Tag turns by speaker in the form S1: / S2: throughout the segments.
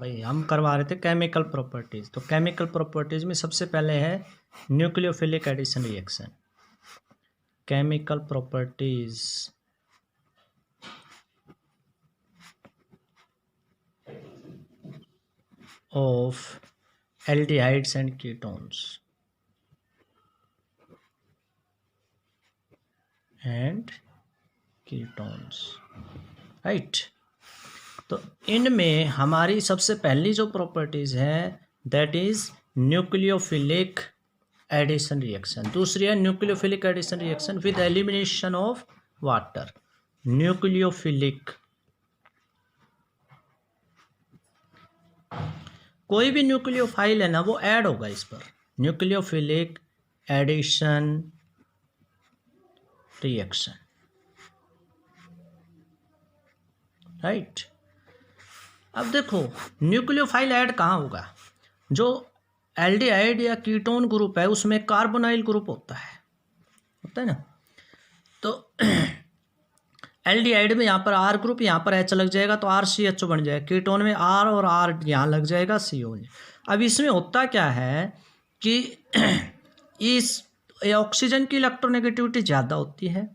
S1: भाई हम करवा रहे थे केमिकल प्रॉपर्टीज। तो केमिकल प्रॉपर्टीज में सबसे पहले है nucleophilic addition reaction. Chemical properties of aldehydes and ketones right. तो इनमें हमारी सबसे पहली जो प्रॉपर्टीज है that is nucleophilic addition reaction. दूसरी है nucleophilic addition reaction with elimination of water. Nucleophilic, कोई भी न्यूक्लियोफाइल है ना वो ऐड होगा इस पर। Nucleophilic addition reaction, right. अब देखो न्यूक्लियोफाइल ऐड कहाँ होगा? जो एल्डिहाइड या कीटोन ग्रुप है उसमें कार्बोनाइल ग्रुप होता है ना। तो एल्डिहाइड में यहाँ पर आर ग्रुप, यहाँ पर एच लग जाएगा तो RCHO बन जाएगा। कीटोन में आर और आर यहाँ लग जाएगा CO। अब इसमें होता क्या है कि इस ऑक्सीजन की इलेक्ट्रोनेगेटिविटी ज़्यादा होती है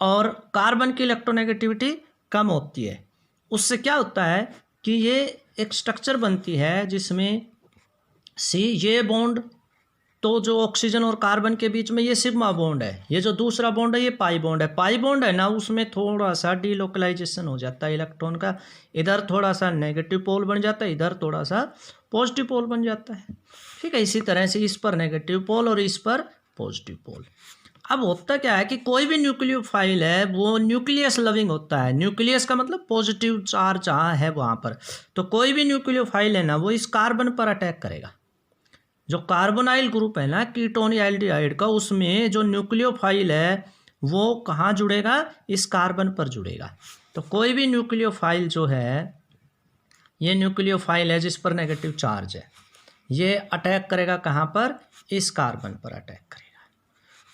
S1: और कार्बन की इलेक्ट्रोनेगेटिविटी कम होती है। उससे क्या होता है कि ये एक स्ट्रक्चर बनती है जिसमें ये बॉन्ड, तो जो ऑक्सीजन और कार्बन के बीच में ये सिग्मा बॉन्ड है, ये जो दूसरा बॉन्ड है ये पाई बॉन्ड है। पाई बॉन्ड है ना उसमें थोड़ा सा डीलोकलाइजेशन हो जाता है इलेक्ट्रॉन का, इधर थोड़ा सा नेगेटिव पोल बन जाता है, इधर थोड़ा सा पॉजिटिव पोल बन जाता है। ठीक है, इसी तरह से इस पर नेगेटिव पोल और इस पर पॉजिटिव पोल। अब होता क्या है कि कोई भी न्यूक्लियोफाइल है वो न्यूक्लियस लविंग होता है। न्यूक्लियस का मतलब पॉजिटिव चार्ज जहाँ है वहाँ पर। तो कोई भी न्यूक्लियोफाइल है ना वो इस कार्बन पर अटैक करेगा। जो कार्बोनाइल ग्रुप है ना कीटोन या एल्डिहाइड का, उसमें जो न्यूक्लियोफाइल है वो कहाँ जुड़ेगा? इस कार्बन पर जुड़ेगा। तो कोई भी न्यूक्लियोफाइल जो है, ये न्यूक्लियोफाइल है जिस पर नेगेटिव चार्ज है, ये अटैक करेगा कहाँ पर? इस कार्बन पर अटैक करेगा।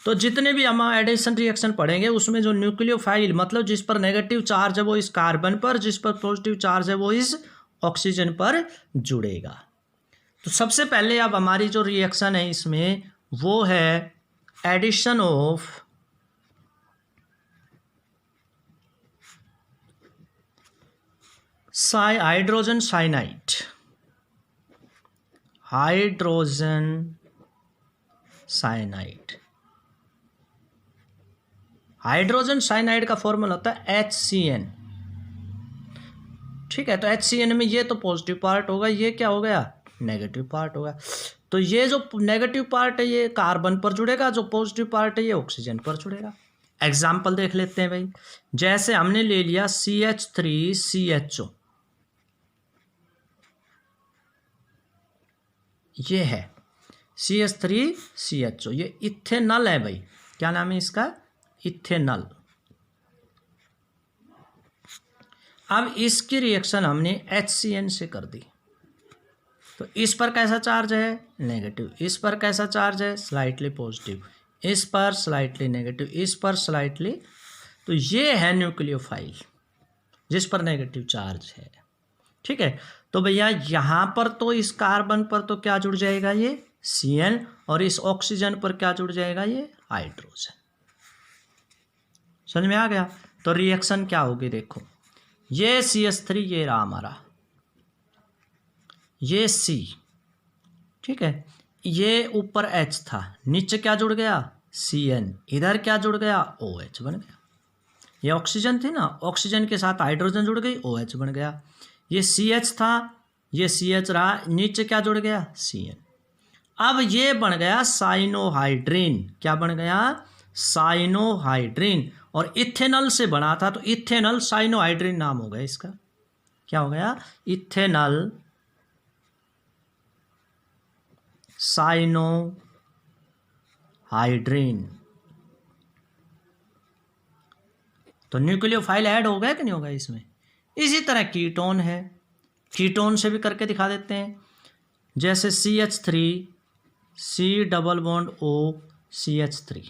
S1: तो जितने भी हम एडिशन रिएक्शन पढ़ेंगे उसमें जो न्यूक्लियोफाइल मतलब जिस पर नेगेटिव चार्ज है वो इस कार्बन पर, जिस पर पॉजिटिव चार्ज है वो इस ऑक्सीजन पर जुड़ेगा। तो सबसे पहले अब हमारी जो रिएक्शन है इसमें वो है addition of hydrogen cyanide. Hydrogen cyanide, hydrogen cyanide का फॉर्मूला होता है HCN। ठीक है, तो HCN में ये तो पॉजिटिव पार्ट होगा, ये क्या हो गया? नेगेटिव पार्ट होगा। तो ये जो नेगेटिव पार्ट है ये कार्बन पर जुड़ेगा, जो पॉजिटिव पार्ट है ये ऑक्सीजन पर जुड़ेगा। एग्जाम्पल देख लेते हैं भाई। जैसे हमने ले लिया CH3CHO, ये है CH3CHO, ये इथेनॉल है भाई। क्या नाम है इसका? इथेनॉल। अब इसकी रिएक्शन हमने HCN से कर दी। तो इस पर कैसा चार्ज है? नेगेटिव। इस पर कैसा चार्ज है? Slightly positive. इस पर स्लाइटली नेगेटिव, इस पर स्लाइटली। तो ये है न्यूक्लियोफाइल जिस पर नेगेटिव चार्ज है। ठीक है, तो भैया यहाँ पर तो इस कार्बन पर तो क्या जुड़ जाएगा? ये CN। और इस ऑक्सीजन पर क्या जुड़ जाएगा? ये हाइड्रोजन। समझ में आ गया? तो रिएक्शन क्या होगी देखो, ये CH3 ये रहा हमारा, ये C। ठीक है, ये ऊपर H था, नीचे क्या जुड़ गया? CN। इधर क्या जुड़ गया? OH बन गया। ये ऑक्सीजन थी ना, ऑक्सीजन के साथ हाइड्रोजन जुड़ गई, OH बन गया। ये CH था, ये CH रहा, नीचे क्या जुड़ गया? CN। अब ये बन गया साइनोहाइड्रीन। क्या बन गया? साइनोहाइड्रीन। और इथेनॉल से बना था तो इथेनॉल साइनोहाइड्रीन नाम हो गया इसका। क्या हो गया? Ethanol cyanohydrin. तो न्यूक्लियोफाइल ऐड हो गया कि नहीं होगा इसमें? इसी तरह कीटोन है, कीटोन से भी करके दिखा देते हैं। जैसे CH3 C double bond O CH3,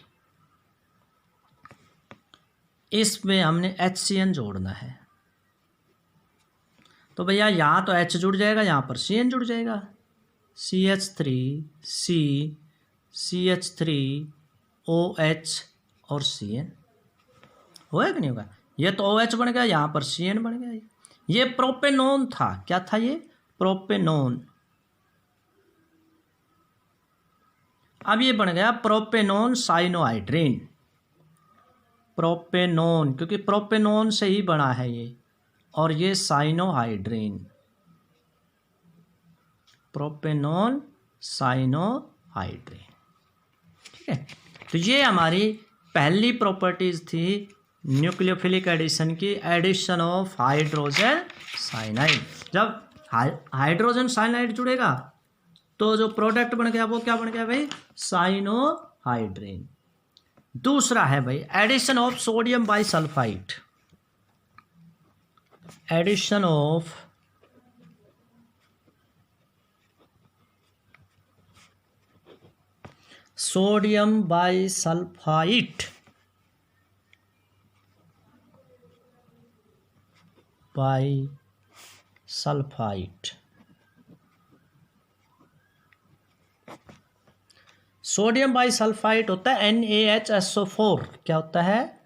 S1: इसमें हमने HCN जोड़ना है। तो भैया यहाँ तो H जुड़ जाएगा, यहाँ पर CN जुड़ जाएगा, CH3 CH3OH और CN होगा कि नहीं होगा। ये तो OH बन गया, यहाँ पर CN बन गया। ये प्रोपेनोन था, क्या था ये, प्रोपेनोन। अब ये बन गया प्रोपेनोन साइनोहाइड्रिन, प्रोपेनोन, क्योंकि प्रोपेनोन से ही बना है ये, और ये साइनोहाइड्रिन, प्रोपेनोन साइनोहाइड्रिन। ठीक है, तो ये हमारी पहली प्रॉपर्टीज थी न्यूक्लियोफिलिक एडिशन की, एडिशन ऑफ हाइड्रोजन साइनाइड। जब हाइड्रोजन साइनाइड जुड़ेगा तो जो प्रोडक्ट बन गया वो क्या बन गया भाई, साइनोहाइड्रिन। दूसरा है भाई addition of sodium bisulphide, addition of sodium bisulphide, sodium bisulphide होता है NaHSO4। क्या होता है,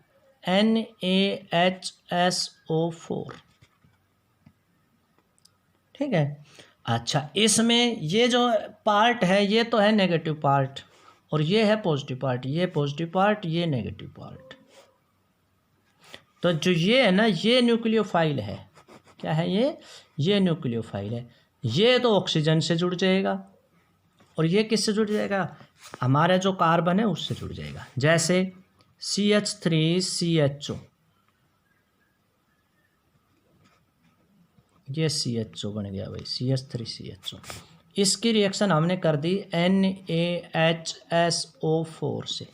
S1: NaHSO4। ठीक है, अच्छा इसमें ये जो पार्ट है ये तो है नेगेटिव पार्ट, और ये है पॉजिटिव पार्ट, ये पॉजिटिव पार्ट, ये नेगेटिव पार्ट। तो जो ये है ना, ये न्यूक्लियोफाइल है। क्या है ये न्यूक्लियोफाइल है। ये तो ऑक्सीजन से जुड़ जाएगा, और ये किससे जुड़ जाएगा, हमारा जो कार्बन है उससे जुड़ जाएगा। जैसे CH3CHO, ये CHO बन गया भाई, CH3CHO। इसकी रिएक्शन हमने कर दी NaHSO4 से।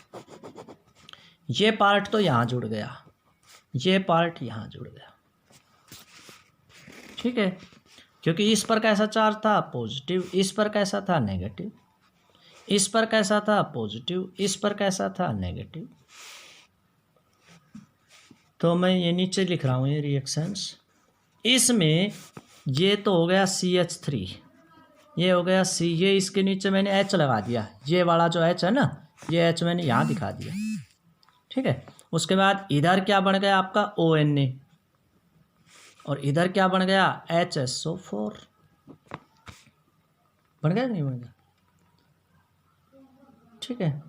S1: ये पार्ट तो यहाँ जुड़ गया, ये पार्ट यहाँ जुड़ गया। ठीक है, क्योंकि इस पर कैसा चार्ज था, पॉजिटिव, इस पर कैसा था, नेगेटिव, इस पर कैसा था, पॉजिटिव, इस पर कैसा था, नेगेटिव। तो मैं ये नीचे लिख रहा हूँ ये रिएक्शंस। इसमें ये तो हो गया CH3, ये हो गया C, ये इसके नीचे मैंने H लगा दिया, ये वाला जो H है ना, ये H मैंने यहाँ दिखा दिया। ठीक है, उसके बाद इधर क्या बन गया आपका ONA, और इधर क्या बन गया HSO4। बन गया कि नहीं बन गया। ठीक है,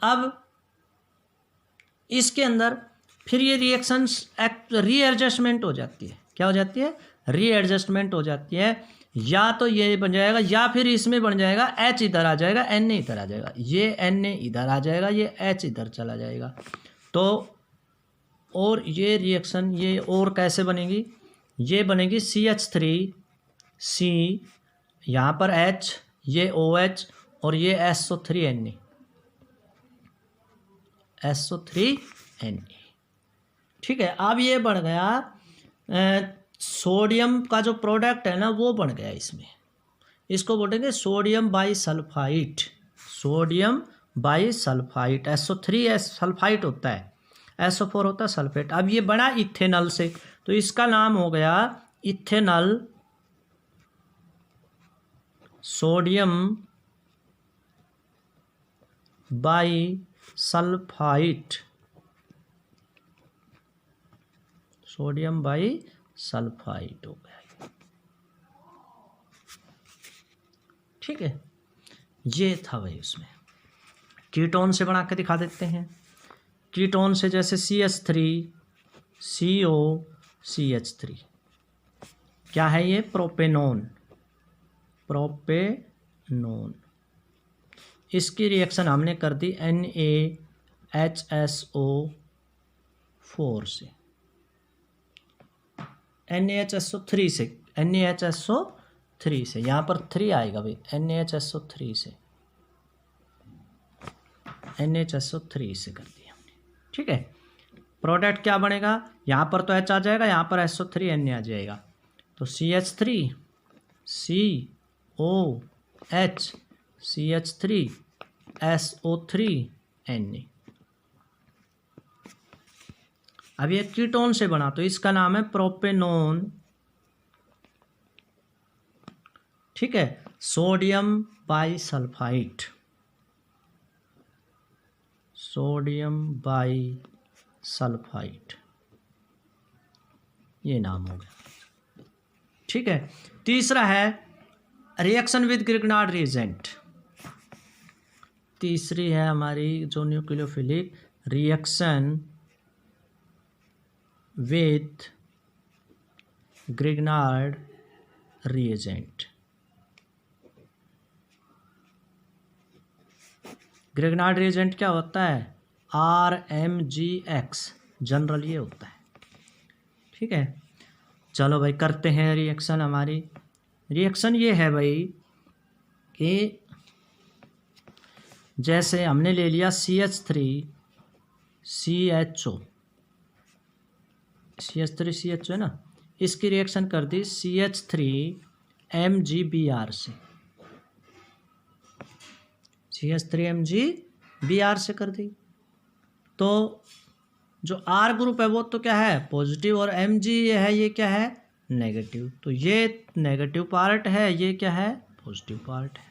S1: अब इसके अंदर फिर ये रिएक्शंस रीएडजस्टमेंट हो जाती है। क्या हो जाती है, रीएडजस्टमेंट हो जाती है। या तो ये बन जाएगा, या फिर इसमें बन जाएगा H इधर आ जाएगा, Na इधर आ जाएगा, ये Na इधर आ जाएगा, ये H इधर चला जाएगा। तो और ये रिएक्शन ये और कैसे बनेगी, ये बनेगी CH3C, यहाँ पर H, ये OH, और ये SO3Na, SO3Na। ठीक है, अब ये बन गया सोडियम का जो प्रोडक्ट है ना वो बन गया इसमें, इसको बोलेंगे sodium bisulphide, sodium bisulphide. SO3 sulphide होता है, SO4 होता है सल्फेट। अब ये बना इथेनॉल से, तो इसका नाम हो गया ethanol sodium bisulphide, sodium bisulphide हो गया। ठीक है, ये था भाई। उसमें कीटोन से बना के दिखा देते हैं। कीटोन से जैसे CH3COCH3, क्या है ये, प्रोपेनोन, प्रोपेनोन। इसकी रिएक्शन हमने कर दी NaHSO4 से, NaHSO3 से, NaHSO3 से, यहाँ पर 3 आएगा भाई, NaHSO3 से, NaHSO3 से कर दिया हमने। ठीक है, प्रोडक्ट क्या बनेगा, यहाँ पर तो H आ जाएगा, यहाँ पर SO3Na आ जाएगा, तो CH3COH CH3SO3Na। अब ये कीटोन से बना तो इसका नाम है प्रोपेनोन, ठीक है। सोडियम बाइसल्फाइड, सोडियम बाइसल्फाइड, ये नाम हो गया, ठीक है। तीसरा है रिएक्शन विद ग्रिग्नार्ड रिएजेंट। तीसरी है हमारी जो nucleophilic reaction with Grignard reagent. Grignard reagent क्या होता है? RMGX, जनरल ये होता है, ठीक है। चलो भाई करते हैं रिएक्शन। हमारी रिएक्शन ये है भाई कि जैसे हमने ले लिया CH3CHO, CH3CHO है ना, इसकी रिएक्शन कर दी CH3MgBr से, CH3MgBr से कर दी। तो जो R ग्रुप है वो तो क्या है? पॉजिटिव, और Mg ये है, ये क्या है? नेगेटिव। तो ये नेगेटिव पार्ट है, ये क्या है? पॉजिटिव पार्ट है।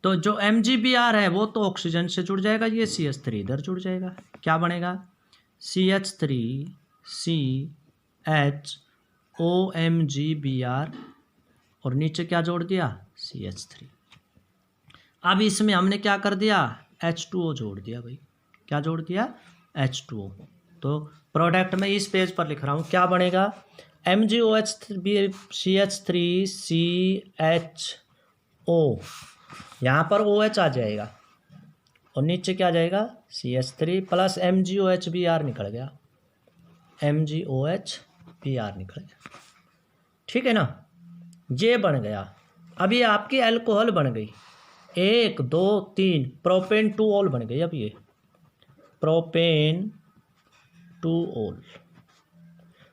S1: तो जो MgBr है वो तो ऑक्सीजन से जुड़ जाएगा, ये CH3 इधर जुड़ जाएगा, क्या बनेगा? CH3CHOMgBr, और नीचे क्या जोड़ दिया? CH3। अब इसमें हमने क्या कर दिया? H2O जोड़ दिया भाई। क्या जोड़ दिया? H2O। तो प्रोडक्ट में इस पेज पर लिख रहा हूँ, क्या बनेगा? MgOH3CHO, यहाँ पर OH आ जाएगा और नीचे क्या आ जाएगा? CH3 प्लस MgOHBr निकल गया, MgOHBr निकल गया, ठीक है ना। ये बन गया। अब ये आपकी अल्कोहल बन गई, 1 2 3 प्रोपेन 2-ऑल बन गई। अब ये प्रोपेन 2-ऑल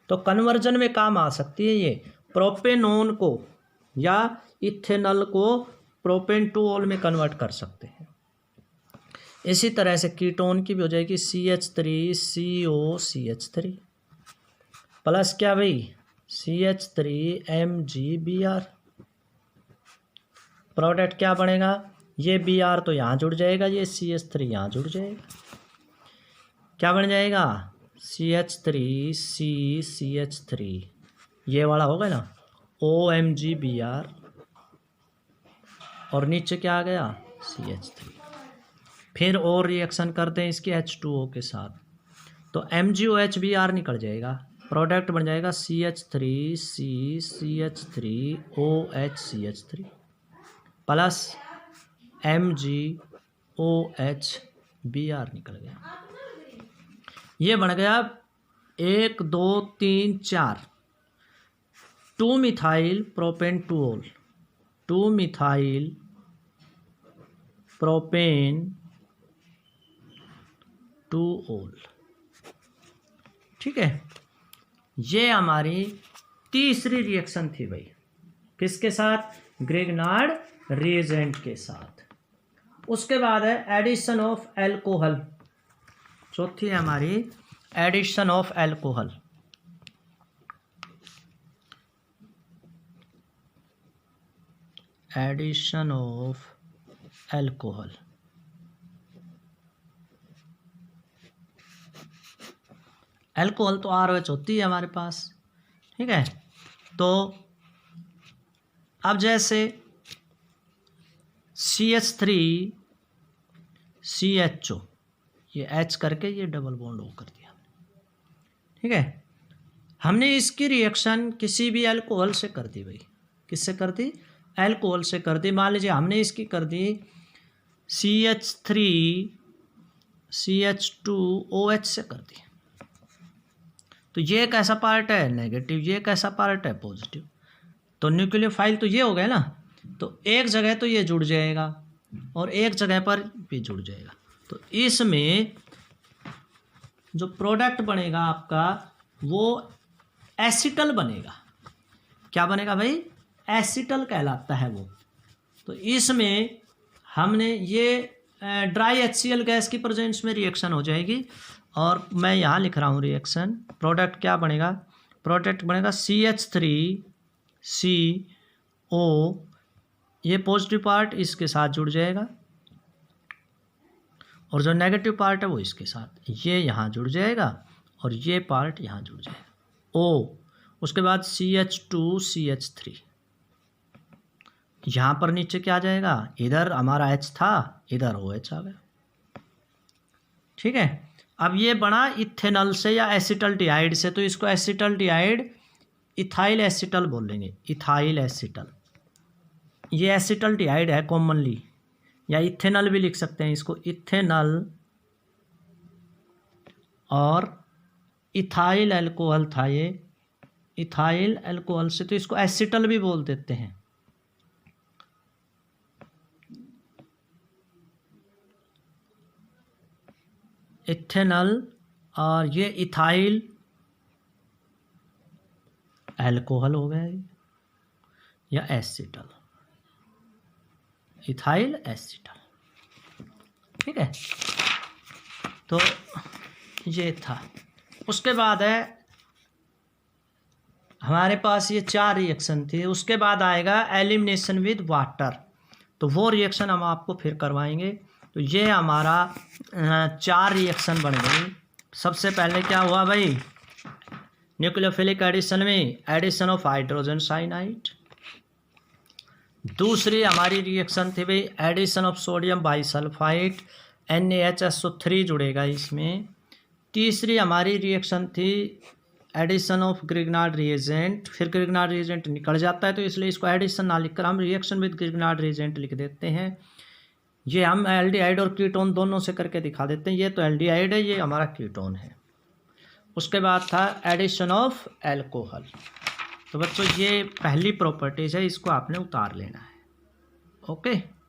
S1: तो कन्वर्जन में काम आ सकती है ये, प्रोपेनोन को या इथेनॉल को प्रोपेन 2-ऑल में कन्वर्ट कर सकते हैं। इसी तरह से कीटोन की भी हो जाएगी CH3COCH3 प्लस क्या भाई? CH3MgBr। प्रोडक्ट क्या बनेगा? ये Br तो यहाँ जुड़ जाएगा, ये CH3 यहाँ जुड़ जाएगा, क्या बन जाएगा? CH3CCH3, ये वाला होगा ना, OMgBr, और नीचे क्या आ गया? CH3। फिर और रिएक्शन करते हैं इसके H2O के साथ, तो MgOHBr निकल जाएगा, प्रोडक्ट बन जाएगा CH3CCH3OHCH3 प्लस MgOHBr निकल गया। ये बन गया 1 2 3 4 2-मिथाइल प्रोपेन 2-ऑल, 2-मिथाइल प्रोपेन 2-ऑल, ठीक है। ये हमारी तीसरी रिएक्शन थी भाई, किसके साथ? ग्रिग्नार्ड रिएजेंट के साथ। उसके बाद है एडिशन ऑफ एल्कोहल। चौथी है हमारी addition of alcohol. Addition of alcohol, alcohol तो RH होती है हमारे पास, ठीक है। तो अब जैसे CH3CHO, ये H करके ये डबल बॉन्ड O कर दिया, ठीक है। हमने इसकी रिएक्शन किसी भी अल्कोहल से कर दी भाई, किससे कर दी? अल्कोहल से कर दी। मान लीजिए हमने इसकी कर दी CH3CH2OH से कर दी, तो ये कैसा पार्ट है? नेगेटिव। ये कैसा पार्ट है? पॉजिटिव। तो न्यूक्लियोफाइल तो ये हो गया ना, तो एक जगह तो ये जुड़ जाएगा और एक जगह पर भी जुड़ जाएगा। तो इसमें जो प्रोडक्ट बनेगा आपका वो एसिटल बनेगा। क्या बनेगा भाई? एसिटल कहलाता है वो। तो इसमें हमने ये ड्राई HCl गैस की प्रेजेंस में रिएक्शन हो जाएगी और मैं यहाँ लिख रहा हूँ रिएक्शन, प्रोडक्ट क्या बनेगा, प्रोडक्ट बनेगा CH3CO, ये पॉजिटिव पार्ट इसके साथ जुड़ जाएगा और जो नेगेटिव पार्ट है वो इसके साथ, ये यहाँ जुड़ जाएगा और ये पार्ट यहाँ जुड़ जाएगा O। उसके बाद CH2CH3, यहाँ पर नीचे क्या आ जाएगा, इधर हमारा H था, इधर OH आ गया। ठीक है, अब ये बना इथेनॉल से या एसिटल्डिहाइड से, तो इसको एसिटल्डिहाइड इथाइल एसिटल बोलेंगे, इथाइल एसिटल। ये एसिटल्डिहाइड है कॉमनली, या इथेनॉल भी लिख सकते हैं इसको, इथेनॉल और इथाइल अल्कोहल था ये, इथाइल अल्कोहल से, तो इसको एसिटल भी बोल देते हैं। इथेनॉल और ये इथाइल अल्कोहल हो गया या एसिटल, इथाइल एसिटल। ठीक है, तो ये था। उसके बाद है हमारे पास ये 4 रिएक्शन थी। उसके बाद आएगा एलिमिनेशन विद वाटर, तो वो रिएक्शन हम आपको फिर करवाएंगे। तो ये हमारा 4 रिएक्शन बन गई। सबसे पहले क्या हुआ भाई, न्यूक्लियोफिलिक एडिशन में एडिशन ऑफ हाइड्रोजन साइनाइड। दूसरी हमारी रिएक्शन थी भाई addition of sodium bisulphide, NaHSO3 जुड़ेगा इसमें। तीसरी हमारी रिएक्शन थी एडिशन ऑफ ग्रिग्नार्ड रिएजेंट, फिर ग्रिग्नार्ड रिएजेंट निकल जाता है तो इसलिए इसको एडिशन ना लिखकर हम रिएक्शन विद ग्रिग्नार्ड रिएजेंट लिख देते हैं। ये हम एल्डिहाइड और कीटोन दोनों से करके दिखा देते हैं। ये तो एल्डिहाइड है, ये हमारा कीटोन है। उसके बाद था एडिशन ऑफ एल्कोहल। तो बच्चों ये पहली प्रॉपर्टीज है, इसको आपने उतार लेना है। ओके।